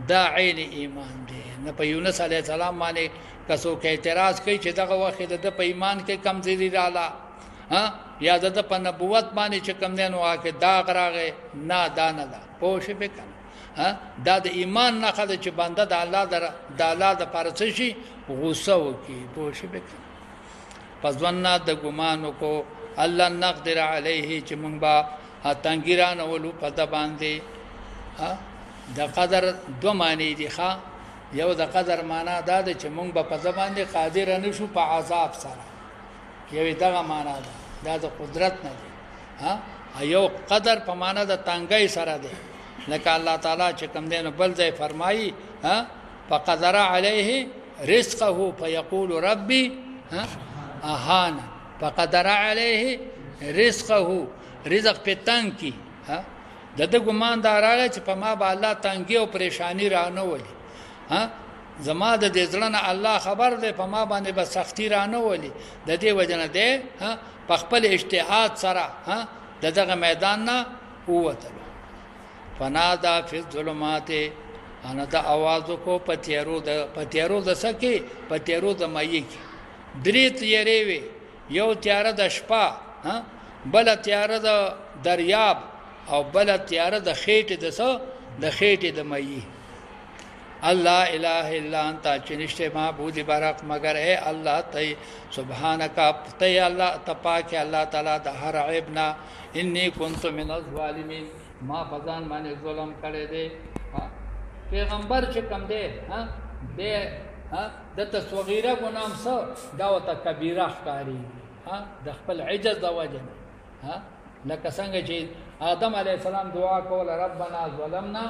دا عین ایمان دی نه په یونس علی السلام باندې کسو کې اعتراض کوي چې دغه وخت د په ایمان کې کمزوري رااله یا د په نبوت باندې چې کم دین واکه داغ راغې نه دانه دا پوښ به کنه دا د ایمان نه خدای چې بنده د الله د پاره شي غوسه وکي پوښ به کنه پس ونه د ګمانو کو الله نقدر علیه چې مونږ با تنګیران ولو په د باندې د قدر دو معنی دي ښا یو د قدر معنا دا ده چې مونږ به په باندې قادر نه شو په عذاب سره یو دغه معنا ده دا د قدرت نه ده ها یو قدر په معنا د تنګي سره ده لکه الله تعالی چې کوم دین بل ځای فرمایي ها فقدر عليه رزقه فيقول ربي ها اهان فقدر عليه رزقه رزق په تنګ کی ها دغه ګمان داراله چې په ما به الله تنګي او پریشانی رانه ولي ها زما د دې ځلنه الله خبر ده په ما باندې به سختی رانه ولي د دې وجنه ده ها په خپل اجتهاد سره ها دغه میدان نه قوت فنادا فی الظلمات انا دا आवाज کو پتیرو د سکه پتیرو د مې کی درې تیارې وي یو تیار د شپه ها بل تیار د دریاب او بل تیار د خېټه د خېټه د مې الله اله الا انت چنشته معبود برق مگر اے الله ته سبحانك ته الله تپاک الله تعالی د هر عیبنا انی کنت من الظالمین ما فزان باندې ظلم کړی دی پیغمبر چې کم دی ها د تصغیره ګنام سو دا وته کبیره ښکاری ها د خپل عجز د وجه ها لکه څنګه چې آدم علی السلام دعا کوله ربنا ظلمنا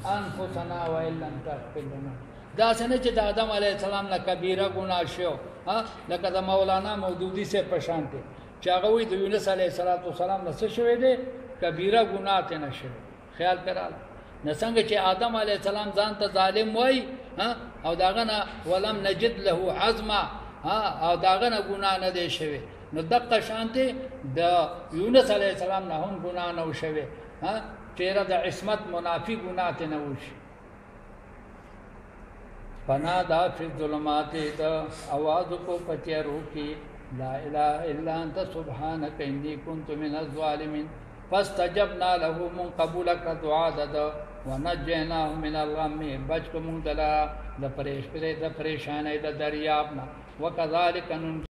انفسنا وان لم تغفر لنا دا څنګه چې د آدم علی السلام نه کبیره ګناه شو ها لکه د مولانا مودودی سے پشانته چې هغه وی د یونس علی السلام نه څه شوی دی کبیره ګناه ته نشو خیال کړه نڅنګه چې آدم علی السلام ځان ته ظالم وای او داغه نه ولم نجد له عزما او داغه نه ګناه نه دی شوی نو دغه شانته د یونس علی السلام نه هم ګناه نه وشوي تیرا د عصمت منافی ګناه ته نه وشي فنا دا فی الظلمات د आवाज کو پتیرو کی لا اله الا انت سبحانك اني كنت من الظالمين فاستجبنا له من قبولك دعاء د ونجيناه من الغم بچکم دلا د پریشانه د دریاب وکذالک